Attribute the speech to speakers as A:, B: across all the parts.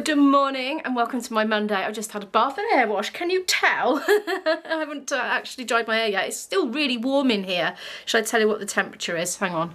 A: Good morning and welcome to my Monday. I've just had a bath and hair wash. Can you tell? I haven't actually dried my hair yet. It's still really warm in here. Should I tell you what the temperature is? Hang on.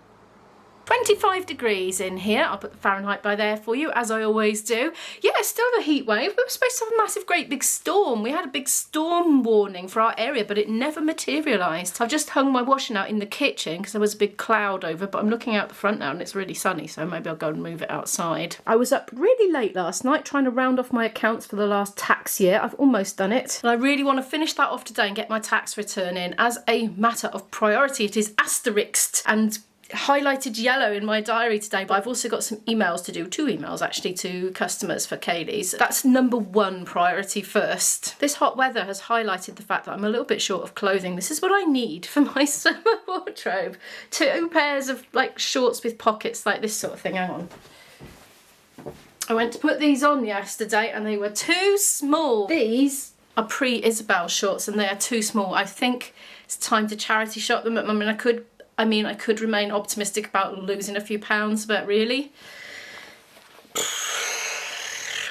A: 25 degrees in here. I'll put the Fahrenheit by there for you, as I always do. Yeah, still a heat wave. We were supposed to have a massive, great big storm. We had a big storm warning for our area, but it never materialised. I've just hung my washing out in the kitchen because there was a big cloud over, but I'm looking out the front now and it's really sunny, so maybe I'll go and move it outside. I was up really late last night trying to round off my accounts for the last tax year. I've almost done it. And I really want to finish that off today and get my tax return in. As a matter of priority, it is asterisked and highlighted yellow in my diary today, but I've also got some emails to do, 2 emails actually, to customers for Kaylee's. That's number 1 priority first. This hot weather has highlighted the fact that I'm a little bit short of clothing. This is what I need for my summer wardrobe. 2 pairs of like shorts with pockets like this sort of thing. Hang on. I went to put these on yesterday and they were too small. These are pre-Isabel shorts and they are too small. I think it's time to charity shop them. I mean, I could remain optimistic about losing a few pounds, but really,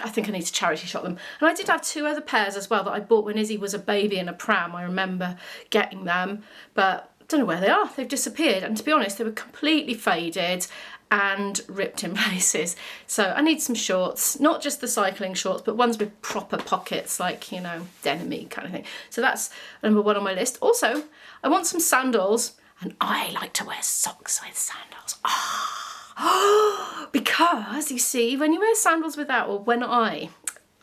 A: I think I need to charity shop them. And I did have 2 other pairs as well that I bought when Izzy was a baby in a pram. I remember getting them, but I don't know where they are. They've disappeared. And to be honest, they were completely faded and ripped in places. So I need some shorts, not just the cycling shorts, but ones with proper pockets, like, you know, denim-y kind of thing. So that's number 1 on my list. Also, I want some sandals. And I like to wear socks with sandals. Because, you see, when you wear sandals without, or when I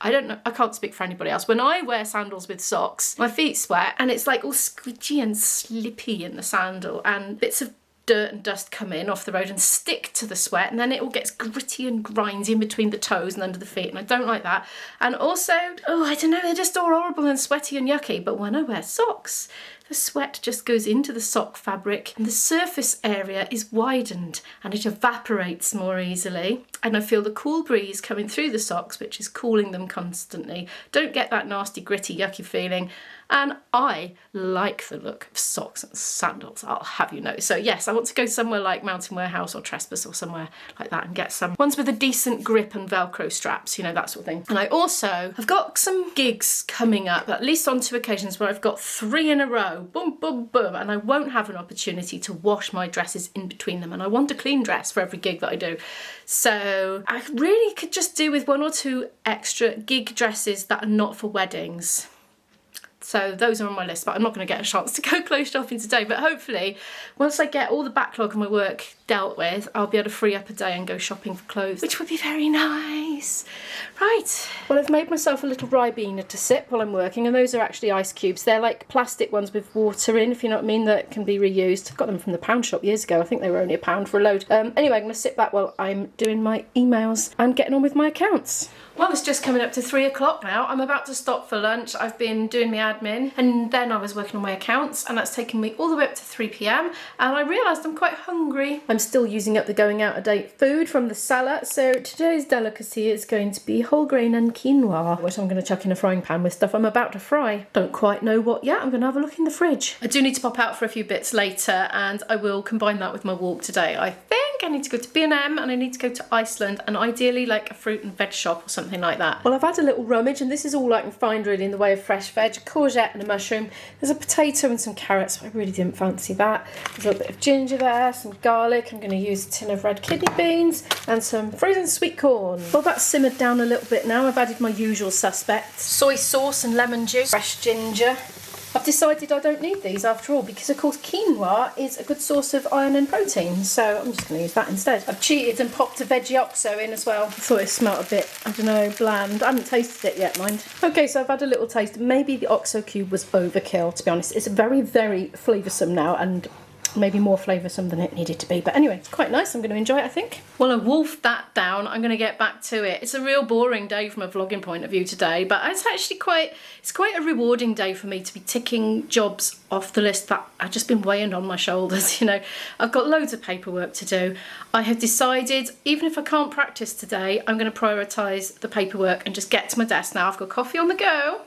A: don't know, I can't speak for anybody else. When I wear sandals with socks, my feet sweat and it's like all squidgy and slippy in the sandal and bits of dirt and dust come in off the road and stick to the sweat, and then it all gets gritty and grindy in between the toes and under the feet, and I don't like that. And also, I don't know, they're just all horrible and sweaty and yucky, but when I wear socks, the sweat just goes into the sock fabric and the surface area is widened and it evaporates more easily, and I feel the cool breeze coming through the socks, which is cooling them constantly. Don't get that nasty, gritty, yucky feeling. And I like the look of socks and sandals, I'll have you know. So yes, I want to go somewhere like Mountain Warehouse or Trespass or somewhere like that and get some ones with a decent grip and Velcro straps, you know, that sort of thing. And I also have got some gigs coming up, at least on 2 occasions, where I've got 3 in a row, boom, boom, boom, and I won't have an opportunity to wash my dresses in between them. And I want a clean dress for every gig that I do. So I really could just do with 1 or 2 extra gig dresses that are not for weddings. So those are on my list, but I'm not going to get a chance to go clothes shopping today. But hopefully, once I get all the backlog of my work dealt with, I'll be able to free up a day and go shopping for clothes, which would be very nice. Right, well, I've made myself a little Ribena to sip while I'm working, and those are actually ice cubes. They're like plastic ones with water in, if you know what I mean, that can be reused. I got them from the pound shop years ago. I think they were only £1 for a load. Anyway, I'm going to sip that while I'm doing my emails and getting on with my accounts. Well, it's just coming up to 3 o'clock now. I'm about to stop for lunch. I've been doing my admin and then I was working on my accounts, and that's taken me all the way up to 3 p.m. and I realised I'm quite hungry. I'm still using up the going out of date food from the cellar, so today's delicacy is going to be whole grain and quinoa, which I'm going to chuck in a frying pan with stuff I'm about to fry. Don't quite know what yet. I'm going to have a look in the fridge. I do need to pop out for a few bits later, and I will combine that with my walk today. I think I need to go to B&M and I need to go to Iceland, and ideally like a fruit and veg shop or something like that. Well, I've had a little rummage and this is all I can find really in the way of fresh veg: a courgette and a mushroom. There's a potato and some carrots, but I really didn't fancy that. There's a little bit of ginger there, some garlic. I'm going to use a tin of red kidney beans and some frozen sweet corn. Well, that's simmered down a little bit now. I've added my usual suspects: soy sauce and lemon juice, fresh ginger. I've decided I don't need these after all because, of course, quinoa is a good source of iron and protein, so I'm just going to use that instead. I've cheated and popped a veggie oxo in as well. I thought it smelled a bit, I don't know, bland. I haven't tasted it yet, mind. Okay, so I've had a little taste. Maybe the oxo cube was overkill, to be honest. It's very, very flavoursome now, and maybe more flavoursome than it needed to be. But anyway, it's quite nice. I'm going to enjoy it, I think. Well, I wolfed that down. I'm going to get back to it. It's a real boring day from a vlogging point of view today, but it's actually quite a rewarding day for me to be ticking jobs off the list that I've just been weighing on my shoulders. You know, I've got loads of paperwork to do. I have decided, even if I can't practice today, I'm going to prioritise the paperwork and just get to my desk now. I've got coffee on the go.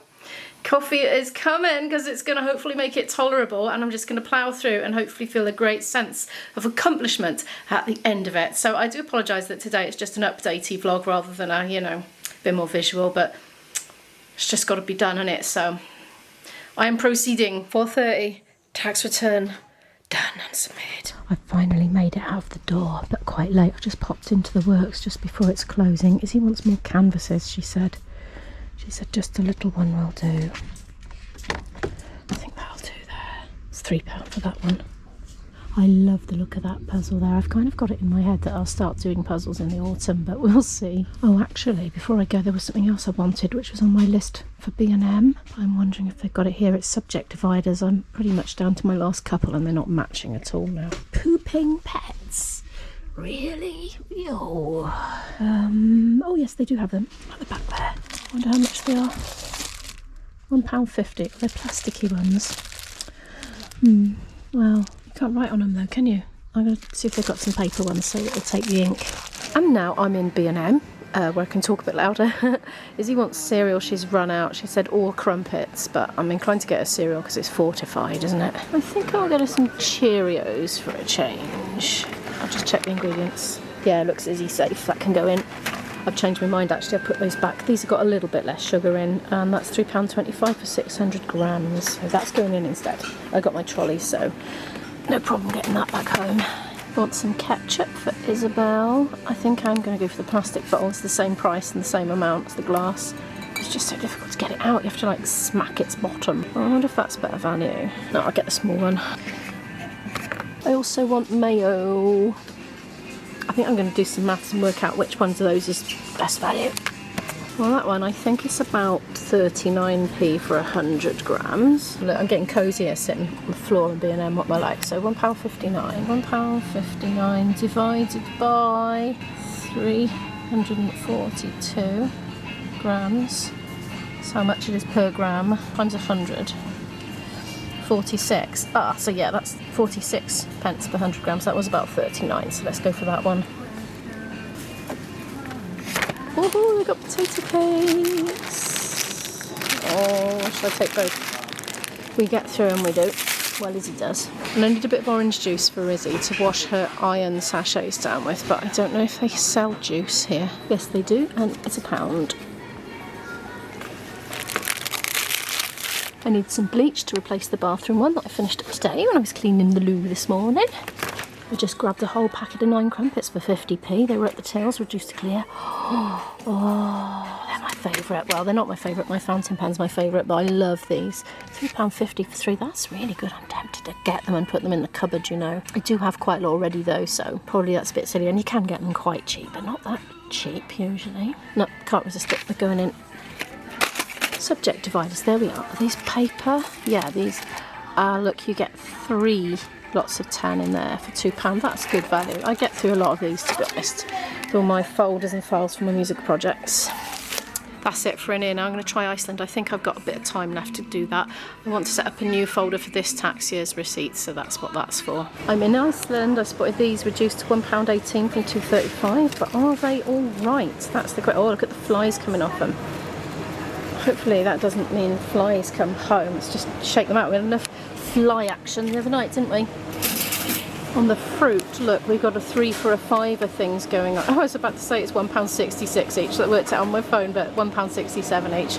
A: Coffee is coming because it's going to hopefully make it tolerable, and I'm just going to plough through and hopefully feel a great sense of accomplishment at the end of it. So I do apologise that today it's just an updatey vlog rather than a, you know, bit more visual, but it's just got to be done, innit? So I am proceeding. 4:30, tax return done and submitted. I finally made it out of the door, but quite late. I just popped into the works just before it's closing. Izzy wants more canvases, she said. She said just a little one will do. I think that'll do there. It's £3 for that one. I love the look of that puzzle there. I've kind of got it in my head that I'll start doing puzzles in the autumn, but we'll see. Oh, actually, before I go, there was something else I wanted, which was on my list for B&M. I'm wondering if they've got it here. It's subject dividers. I'm pretty much down to my last couple, and they're not matching at all now. Pooping pets. Really? Oh. Oh, yes, they do have them at the back there. I wonder how much they are. £1.50. They're plasticky ones. Well, you can't write on them though, can you? I'm going to see if they've got some paper ones so it'll take the ink. And now I'm in B&M, where I can talk a bit louder. Izzy wants cereal. She's run out. She said all crumpets, but I'm inclined to get her cereal because it's fortified, isn't it? I think I'll get her some Cheerios for a change. I'll just check the ingredients. Yeah, it looks Izzy safe. That can go in. I've changed my mind actually. I put those back. These have got a little bit less sugar in, and that's £3.25 for 600 grams. So that's going in instead. I got my trolley, so no problem getting that back home. Want some ketchup for Isabel. I think I'm going to go for the plastic bottle. It's the same price and the same amount as the glass. It's just so difficult to get it out. You have to like smack its bottom. I wonder if that's better value. No, I'll get the small one. I also want mayo. I think I'm going to do some maths and work out which ones of those is best value. Well, that one I think it's about 39p for 100 grams. Look, I'm getting cosy here sitting on the floor in B&M, what am I like? So £1.59. £1.59 divided by 342 grams. That's how much it is per gram times 100. 46. So yeah, that's 46 pence per 100 grams. That was about 39, so let's go for that one. Oh, we got potato paste. Oh, should I take both? We get through and we do. Well, Izzy does. And I need a bit of orange juice for Izzy to wash her iron sachets down with, but I don't know if they sell juice here. Yes, they do, and it's £1. I need some bleach to replace the bathroom one that I finished up today when I was cleaning the loo this morning. I just grabbed a whole packet of 9 crumpets for 50p. They were at the tills, reduced to clear. Oh, they're my favourite. Well, they're not my favourite. My fountain pen's my favourite, but I love these. £3.50 for 3. That's really good. I'm tempted to get them and put them in the cupboard, you know. I do have quite a lot already, though, so probably that's a bit silly. And you can get them quite cheap, but not that cheap, usually. No, can't resist it. They're going in. Subject dividers, there we are. Are these paper? Yeah, these. Look, you get 3 lots of 10 in there for £2. That's good value. I get through a lot of these, to be honest, with all my folders and files for my music projects. That's it for in here. Now I'm going to try Iceland. I think I've got a bit of time left to do that. I want to set up a new folder for this tax year's receipts, so that's what that's for. I'm in Iceland. I spotted these reduced to £1.18 from £2.35, but are they all right? That's the great. Oh, look at the flies coming off them. Hopefully that doesn't mean flies come home. Let's just shake them out. We had enough fly action the other night, didn't we? On the fruit, look, we've got a 3 for a £5 things going on. Oh, I was about to say it's £1.66 each. That worked out on my phone, but £1.67 each.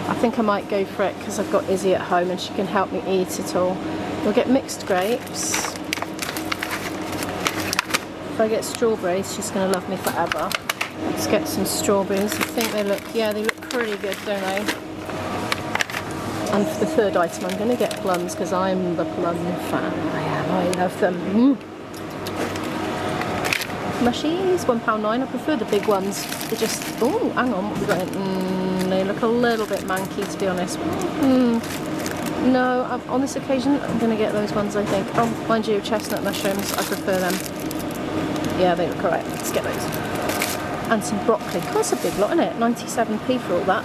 A: I think I might go for it because I've got Izzy at home and she can help me eat it all. We'll get mixed grapes. If I get strawberries, she's going to love me forever. Let's get some strawberries. I think they look, yeah, they look pretty good, don't they? And for the third item, I'm going to get plums because I'm the plum fan. I am. I love them. Mushies, £1.9. I prefer the big ones. They just, oh, hang on, what have we got in? They look a little bit manky, to be honest. No, on this occasion, I'm going to get those ones, I think. Oh, mind you, chestnut mushrooms, I prefer them. Yeah, they look alright. Let's get those. And some broccoli. That's a big lot, isn't it? 97p for all that.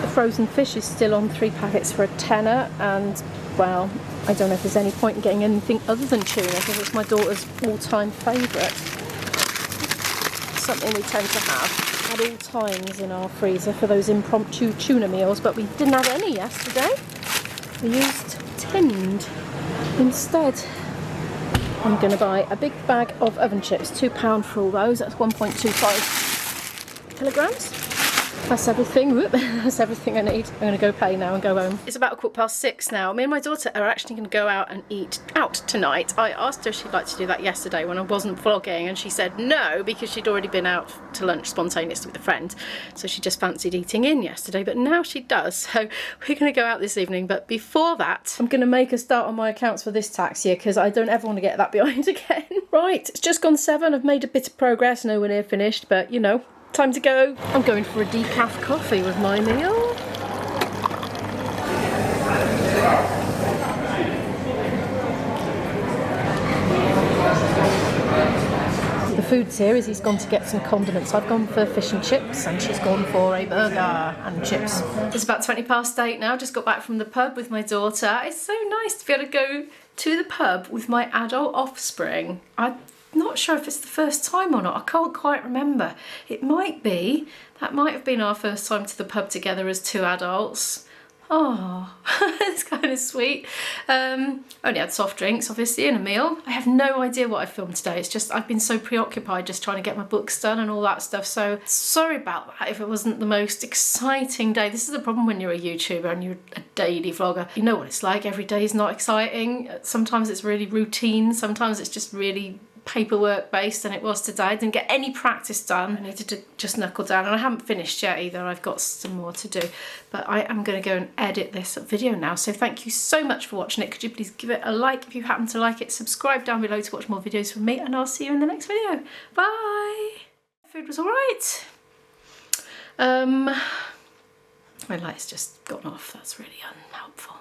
A: The frozen fish is still on 3 packets for a tenner, and well, I don't know if there's any point in getting anything other than tuna because it's my daughter's all-time favourite. Something we tend to have at all times in our freezer for those impromptu tuna meals, but we didn't have any yesterday. We used tinned instead. I'm going to buy a big bag of oven chips, £2 for all those. That's 1.25 kilograms. That's everything. Whoop. That's everything I need. I'm going to go pay now and go home. It's about 6:15 now. Me and my daughter are actually going to go out and eat out tonight. I asked her if she'd like to do that yesterday when I wasn't vlogging, and she said no because she'd already been out to lunch spontaneously with a friend. So she just fancied eating in yesterday, but now she does. So we're going to go out this evening. But before that, I'm going to make a start on my accounts for this tax year because I don't ever want to get that behind again. Right, it's just gone 7. I've made a bit of progress, nowhere near finished, but you know, time to go. I'm going for a decaf coffee with my meal. The food's here as he's gone to get some condiments. I've gone for fish and chips and she's gone for a burger and chips. It's about 8:20 now. Just got back from the pub with my daughter. It's so nice to be able to go to the pub with my adult offspring. I'm not sure if it's the first time or not. I can't quite remember. It might be. That might have been our first time to the pub together as 2 adults. Oh, it's kind of sweet. Only had soft drinks, obviously, and a meal. I have no idea what I filmed today. It's just I've been so preoccupied just trying to get my books done and all that stuff. So sorry about that if it wasn't the most exciting day. This is the problem when you're a YouTuber and you're a daily vlogger. You know what it's like. Every day is not exciting. Sometimes it's really routine. Sometimes it's just really paperwork based, and it was today. I didn't get any practice done. I needed to just knuckle down, and I haven't finished yet either. I've got some more to do, but I am going to go and edit this video now. So thank you so much for watching it. Could you please give it a like if you happen to like it, subscribe down below to watch more videos from me, and I'll see you in the next video. Bye. Food was all right. My light's just gone off. That's really unhelpful.